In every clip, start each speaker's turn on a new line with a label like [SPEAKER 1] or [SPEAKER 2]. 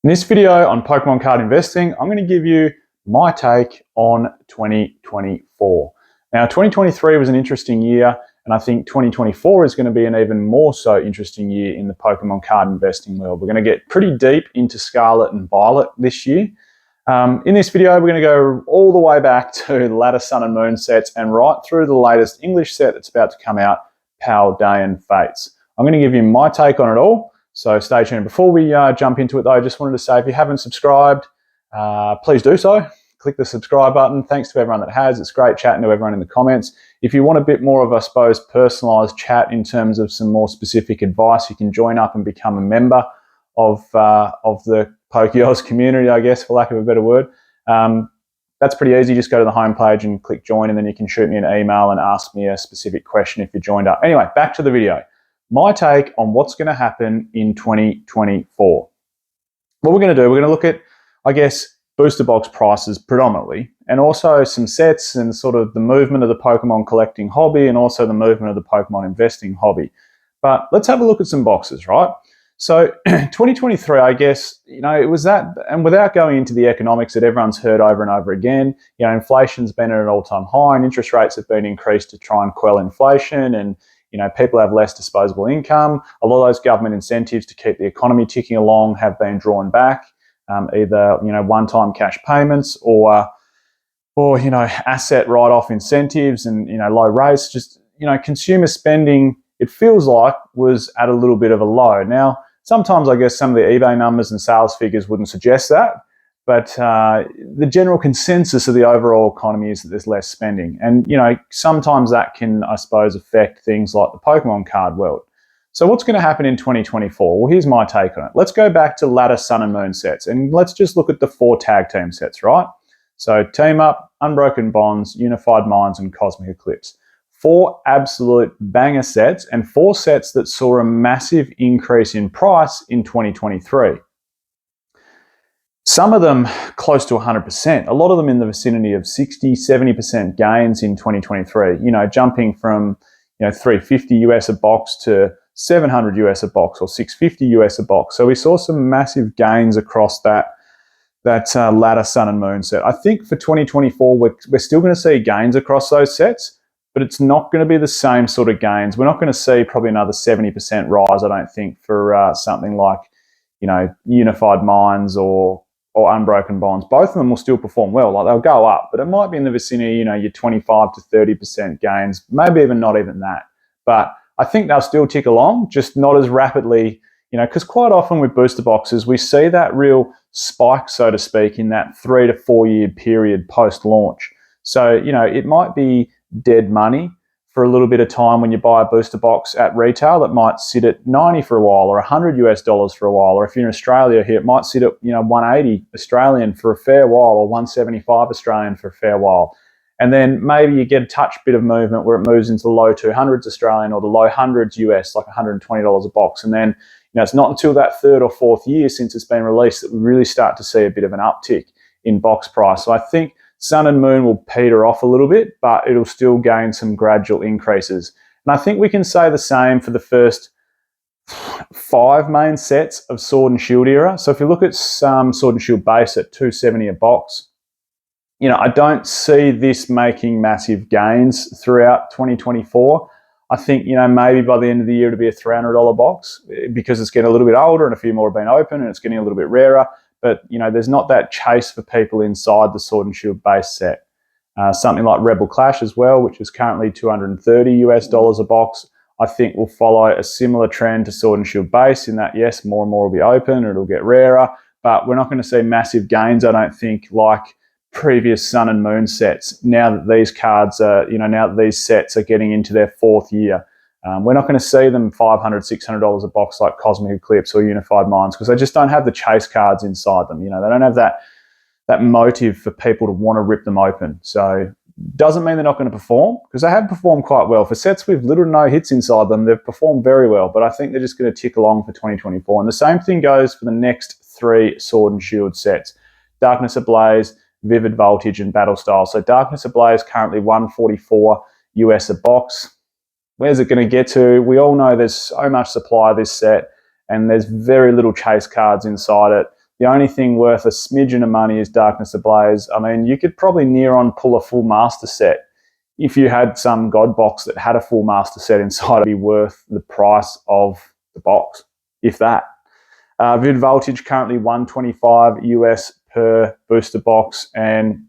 [SPEAKER 1] In this video on Pokemon card investing, I'm going to give you my take on 2024. Now, 2023 was an interesting year, and I think 2024 is going to be an even more so interesting year in the Pokemon card investing world. We're going to get pretty deep into Scarlet and Violet this year. In this video, we're going to go all the way back to the Ladder Sun and Moon sets and right through the latest English set that's about to come out, Paldean Fates. I'm going to give you my take on it all. So stay tuned. Before we jump into it though, I just wanted to say if you haven't subscribed, please do so. Click the subscribe button. Thanks to everyone that has. It's great chatting to everyone in the comments. If you want a bit more of, I suppose, personalised chat in terms of some more specific advice, you can join up and become a member of the Pokeos community, I guess, for lack of a better word. That's pretty easy. Just go to the homepage and click join, and then you can shoot me an email and ask me a specific question if you joined up. Anyway, back to the video. My take on what's going to happen in 2024. What we're going to do, we're going to look at, I guess, booster box prices predominantly, and also some sets and sort of the movement of the Pokemon collecting hobby and also the movement of the Pokemon investing hobby. But let's have a look at some boxes, right? So 2023, I guess, it was that, and without going into the economics that everyone's heard over and over again, inflation's been at an all-time high and interest rates have been increased to try and quell inflation, and people have less disposable income. A lot of those government incentives to keep the economy ticking along have been drawn back, either one-time cash payments or asset write-off incentives and low rates. Just consumer spending, it feels like, was at a little bit of a low. Now, sometimes I guess some of the eBay numbers and sales figures wouldn't suggest that, but the general consensus of the overall economy is that there's less spending. And, sometimes that can, I suppose, affect things like the Pokemon card world. So what's going to happen in 2024? Well, here's my take on it. Let's go back to Ladder Sun and Moon sets, and let's just look at the 4 tag team sets, right? So Team Up, Unbroken Bonds, Unified Minds, and Cosmic Eclipse. 4 absolute banger sets, and 4 sets that saw a massive increase in price in 2023. Some of them close to 100%, a lot of them in the vicinity of 60, 70% gains in 2023, jumping from, $350 US a box to $700 US a box or $650 US a box. So we saw some massive gains across that Ladder Sun and Moon set. I think for 2024, we're still going to see gains across those sets, but it's not going to be the same sort of gains. We're not going to see probably another 70% rise, I don't think, for something like, Unified Minds or Unbroken Bonds. Both of them will still perform well. Like, they'll go up, but it might be in the vicinity, your 25 to 30% gains, maybe even not even that. But I think they'll still tick along, just not as rapidly, because quite often with booster boxes, we see that real spike, so to speak, in that 3 to 4 year period post-launch. So, it might be dead money for a little bit of time when you buy a booster box at retail. It might sit at 90 for a while, or $100 US for a while, or if you're in Australia here, it might sit at 180 Australian for a fair while, or 175 Australian for a fair while. And then maybe you get a touch bit of movement where it moves into the low 200s Australian or the low hundreds US, like $120 a box. And then it's not until that 3rd or 4th year since it's been released that we really start to see a bit of an uptick in box price. So I think Sun and Moon will peter off a little bit, but it'll still gain some gradual increases. And I think we can say the same for the first 5 main sets of Sword and Shield era. So if you look at some Sword and Shield base at $270 a box, I don't see this making massive gains throughout 2024. I think, maybe by the end of the year it'll be a $300 box because it's getting a little bit older and a few more have been open and it's getting a little bit rarer. But, there's not that chase for people inside the Sword and Shield base set. Something like Rebel Clash as well, which is currently $230 US a box, I think will follow a similar trend to Sword and Shield base in that, yes, more and more will be open, it'll get rarer, but we're not going to see massive gains, I don't think, like previous Sun and Moon sets. Now that these cards are, now that these sets are getting into their 4th year. We're not going to see them $500, $600 a box like Cosmic Eclipse or Unified Minds because they just don't have the chase cards inside them. They don't have that motive for people to want to rip them open. So doesn't mean they're not going to perform, because they have performed quite well. For sets with little to no hits inside them, they've performed very well, but I think they're just going to tick along for 2024. And the same thing goes for the next 3 Sword and Shield sets: Darkness Ablaze, Vivid Voltage, and Battle Style. So Darkness Ablaze currently $144 US a box. Where's it going to get to? We all know there's so much supply of this set and there's very little chase cards inside it. The only thing worth a smidgen of money is Darkness Ablaze. I mean, you could probably near on pull a full master set. If you had some God box that had a full master set inside, it'd be worth the price of the box, if that. Vivid Voltage currently $125 US per booster box, and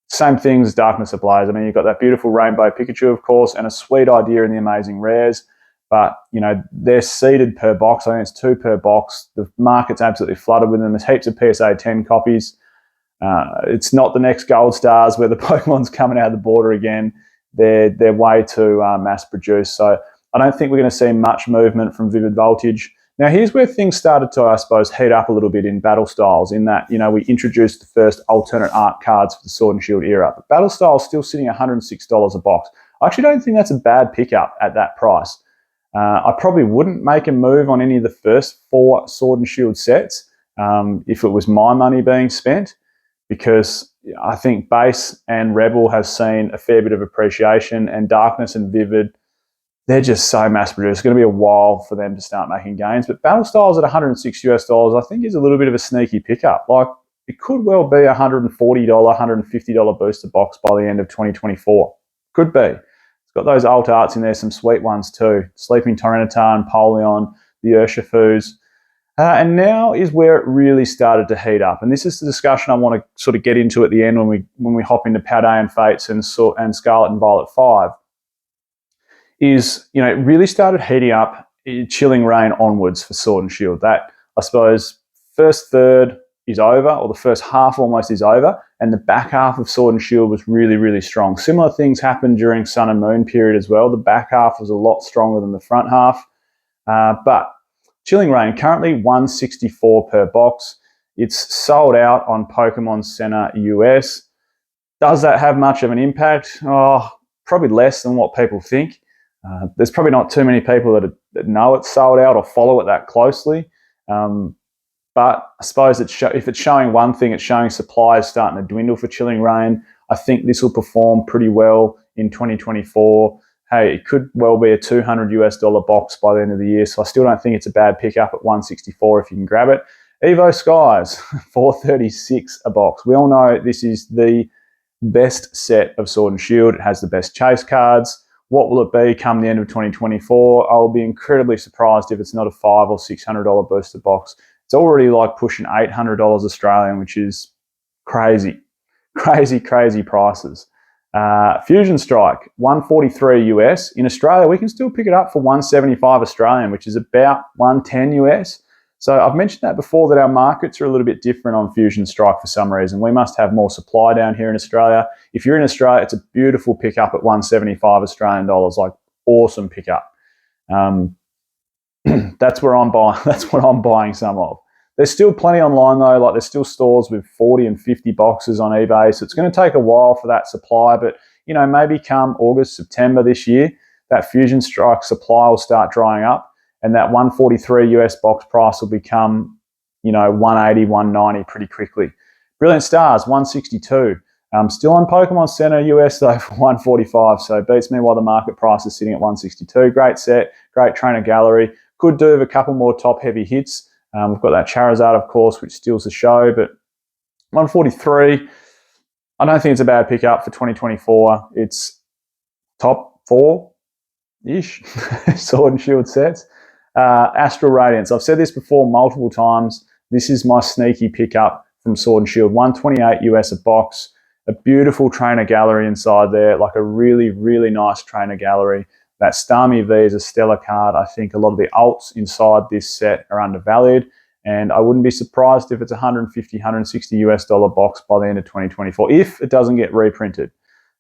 [SPEAKER 1] same things as Darkness Ablaze. I mean, you've got that beautiful Rainbow Pikachu, of course, and a sweet idea in the Amazing Rares, but, you know, they're seeded per box. I think it's 2 per box. The market's absolutely flooded with them. There's heaps of PSA 10 copies. It's not the next Gold Stars where the Pokemon's coming out of the border again. They're way too mass produced. So I don't think we're going to see much movement from Vivid Voltage. Now, here's where things started to, I suppose, heat up a little bit in Battle Styles, in that, you know, we introduced the first alternate art cards for the Sword and Shield era. But Battle Styles still sitting at $106 a box. I actually don't think that's a bad pickup at that price. I probably wouldn't make a move on any of the first 4 Sword and Shield sets if it was my money being spent, because I think Base and Rebel has seen a fair bit of appreciation, and Darkness and Vivid, they're just so mass produced. It's going to be a while for them to start making gains. But Battle Styles at $106 US, I think is a little bit of a sneaky pickup. Like, it could well be a $140, $150 booster box by the end of 2024. Could be. It's got those alt arts in there, some sweet ones too. Sleeping Tyranitar, Paldean, the Urshifus. And now is where it really started to heat up. And this is the discussion I want to sort of get into at the end when we hop into Paldean Fates and Scarlet and Violet 5. Is, you know, it really started heating up, Chilling Reign onwards for Sword and Shield. That, I suppose, first third is over, or the first half almost is over, and the back half of Sword and Shield was really, really strong. Similar things happened during Sun and Moon period as well. The back half was a lot stronger than the front half. But Chilling Reign, currently $164 per box. It's sold out on Pokemon Center US. Does that have much of an impact? Oh, probably less than what people think. There's probably not too many people that know it's sold out or follow it that closely. But I suppose if it's showing one thing, it's showing supply is starting to dwindle for Chilling Reign. I think this will perform pretty well in 2024. Hey, it could well be a $200 US box by the end of the year. So I still don't think it's a bad pickup at $164 if you can grab it. Evo Skies, $436 a box. We all know this is the best set of Sword and Shield. It has the best chase cards. What will it be come the end of 2024? I'll be incredibly surprised if it's not a $500 or $600 booster box. It's already like pushing $800 Australian, which is crazy, crazy, crazy prices. Fusion Strike, $143 US. In Australia, we can still pick it up for $175 Australian, which is about $110 US. So I've mentioned that before, that our markets are a little bit different on Fusion Strike for some reason. We must have more supply down here in Australia. If you're in Australia, it's a beautiful pickup at $175 Australian dollars, like awesome pickup. That's where I'm buying. That's what I'm buying some of. There's still plenty online though. Like, there's still stores with 40 and 50 boxes on eBay. So it's going to take a while for that supply. But, you know, maybe come August, September this year, that Fusion Strike supply will start drying up, and that $143 US box price will become, you know, $180, $190 pretty quickly. Brilliant Stars, $162. Still on Pokemon Center US though for $145. So it beats me while the market price is sitting at $162. Great set, great trainer gallery. Could do with a couple more top heavy hits. We've got that Charizard, of course, which steals the show, but $143, I don't think it's a bad pickup for 2024. It's top 4-ish Sword and Shield sets. Astral Radiance, I've said this before multiple times. This is my sneaky pickup from Sword and Shield. $128 US a box. A beautiful trainer gallery inside there, like a really, really nice trainer gallery. That Starmie V is a stellar card. I think a lot of the alts inside this set are undervalued, and I wouldn't be surprised if it's $150, $160 US box by the end of 2024, if it doesn't get reprinted.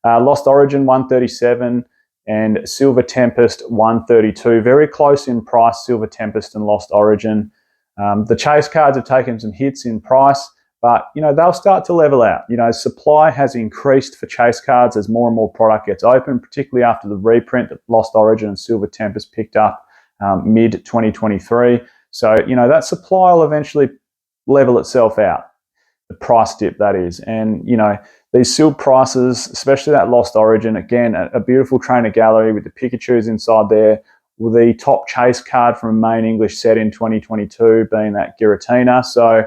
[SPEAKER 1] Lost Origin, $137, and Silver Tempest, $132. Very close in price, Silver Tempest and Lost Origin. The chase cards have taken some hits in price, but, you know, they'll start to level out. You know, supply has increased for chase cards as more and more product gets open, particularly after the reprint that Lost Origin and Silver Tempest picked up mid-2023. So, you know, that supply will eventually level itself out, the price dip, that is. And, you know, these sealed prices, especially that Lost Origin, again, a beautiful trainer gallery with the Pikachus inside there, with the top chase card from a main English set in 2022 being that Giratina. So,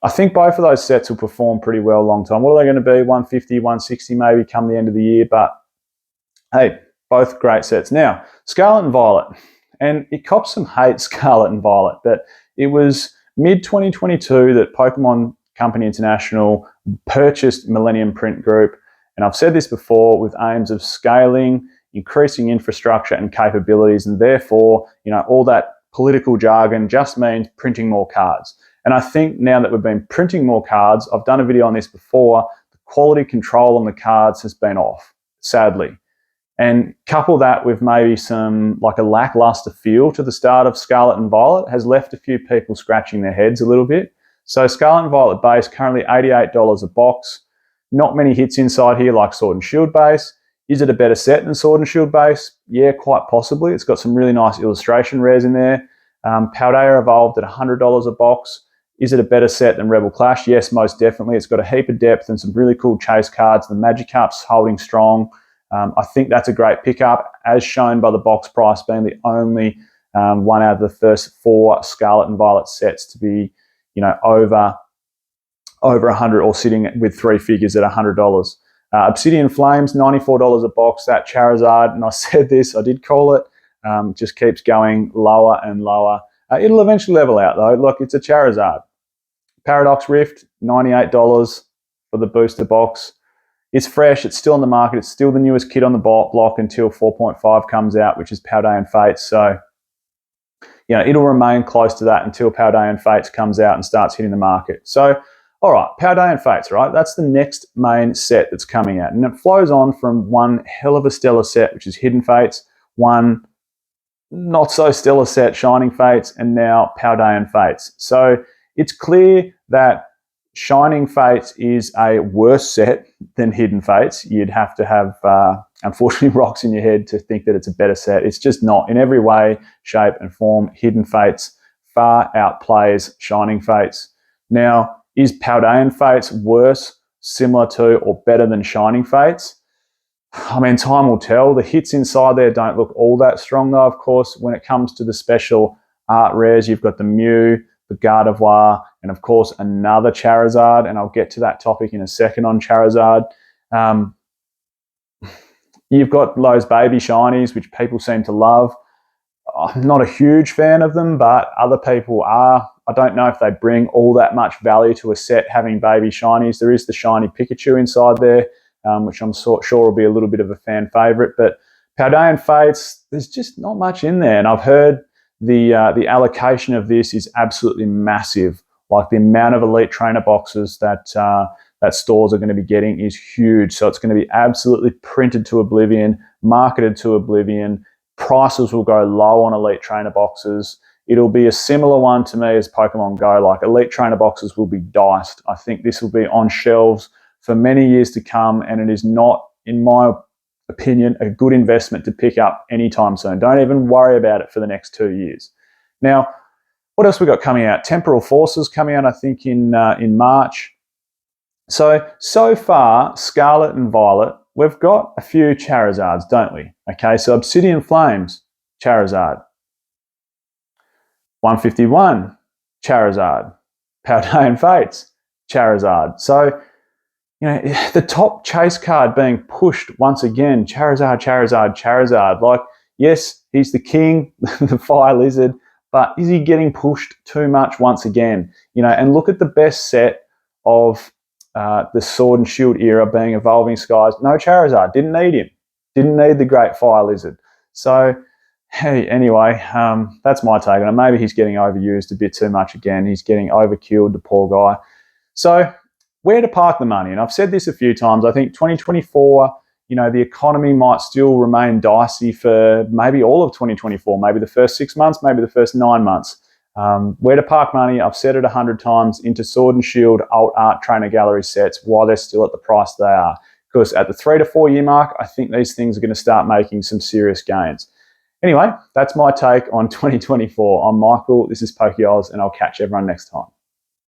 [SPEAKER 1] I think both of those sets will perform pretty well a long time. What are they going to be? 150, 160 maybe come the end of the year. But hey, both great sets. Now, Scarlet and Violet. And it cops some hate, Scarlet and Violet. But it was mid-2022 that Pokemon Company International purchased Millennium Print Group. And I've said this before, with aims of scaling, increasing infrastructure and capabilities. And therefore, all that political jargon just means printing more cards. And I think now that we've been printing more cards, I've done a video on this before, the quality control on the cards has been off, sadly. And couple that with maybe some, like a lackluster feel to the start of Scarlet and Violet has left a few people scratching their heads a little bit. So Scarlet and Violet base, currently $88 a box. Not many hits inside here like Sword and Shield base. Is it a better set than Sword and Shield base? Yeah, quite possibly. It's got some really nice illustration rares in there. Paldea Evolved at $100 a box. Is it a better set than Rebel Clash? Yes, most definitely. It's got a heap of depth and some really cool chase cards. The Magikarp's holding strong. I think that's a great pickup, as shown by the box price being the only one out of the first 4 Scarlet and Violet sets to be, over 100 or sitting with 3 figures at $100. Obsidian Flames, $94 a box. That Charizard, and I said this, I did call it, just keeps going lower and lower. It'll eventually level out though. Look, it's a Charizard. Paradox Rift, $98 for the booster box. It's fresh, it's still on the market, it's still the newest kit on the block until 4.5 comes out, which is Paldean Fates. So, it'll remain close to that until Paldean Fates comes out and starts hitting the market. So, all right, Paldean Fates, right? That's the next main set that's coming out. And it flows on from one hell of a stellar set, which is Hidden Fates, one not so stellar set, Shining Fates, and now Paldean Fates. So it's clear that Shining Fates is a worse set than Hidden Fates. You'd have to have, unfortunately, rocks in your head to think that it's a better set. It's just not. In every way, shape, and form, Hidden Fates far outplays Shining Fates. Now, is Paldean Fates worse, similar to, or better than Shining Fates? I mean, time will tell. The hits inside there don't look all that strong, though, of course. When it comes to the special art rares, you've got the Mew, the Gardevoir, and, of course, another Charizard, and I'll get to that topic in a second on Charizard. You've got those baby shinies, which people seem to love. I'm not a huge fan of them, but other people are. I don't know if they bring all that much value to a set having baby shinies. There is the shiny Pikachu inside there, which I'm sure will be a little bit of a fan favourite. But Paldean Fates, there's just not much in there. And I've heard the allocation of this is absolutely massive. Like the amount of Elite Trainer boxes that stores are going to be getting is huge. So it's going to be absolutely printed to oblivion, marketed to oblivion. Prices will go low on Elite Trainer boxes. It'll be a similar one to me as Pokemon Go. Like Elite Trainer boxes will be diced. I think this will be on shelves for many years to come, and it is not, in my opinion, a good investment to pick up anytime soon. Don't even worry about it for the next 2 years. Now, what else we got coming out? Temporal Forces coming out, I think, in March. So far, Scarlet and Violet, we've got a few Charizards, don't we? Okay, so Obsidian Flames, Charizard. 151, Charizard. Paldean Fates, Charizard. So, the top chase card being pushed once again, Charizard. Like, yes, he's the king, the Fire Lizard, but is he getting pushed too much once again? And look at the best set of the Sword and Shield era being Evolving Skies. No Charizard, didn't need him. Didn't need the Great Fire Lizard. So, hey, anyway, that's my take on it. Maybe he's getting overused a bit too much again. He's getting overkilled, the poor guy. So, where to park the money? And I've said this a few times. I think 2024, the economy might still remain dicey for maybe all of 2024, maybe the first 6 months, maybe the first 9 months. Where to park money? I've said it 100 times, into Sword and Shield alt art trainer gallery sets while they're still at the price they are. Because at the 3 to 4 year mark, I think these things are going to start making some serious gains. Anyway, that's my take on 2024. I'm Michael, this is PokeOz, and I'll catch everyone next time.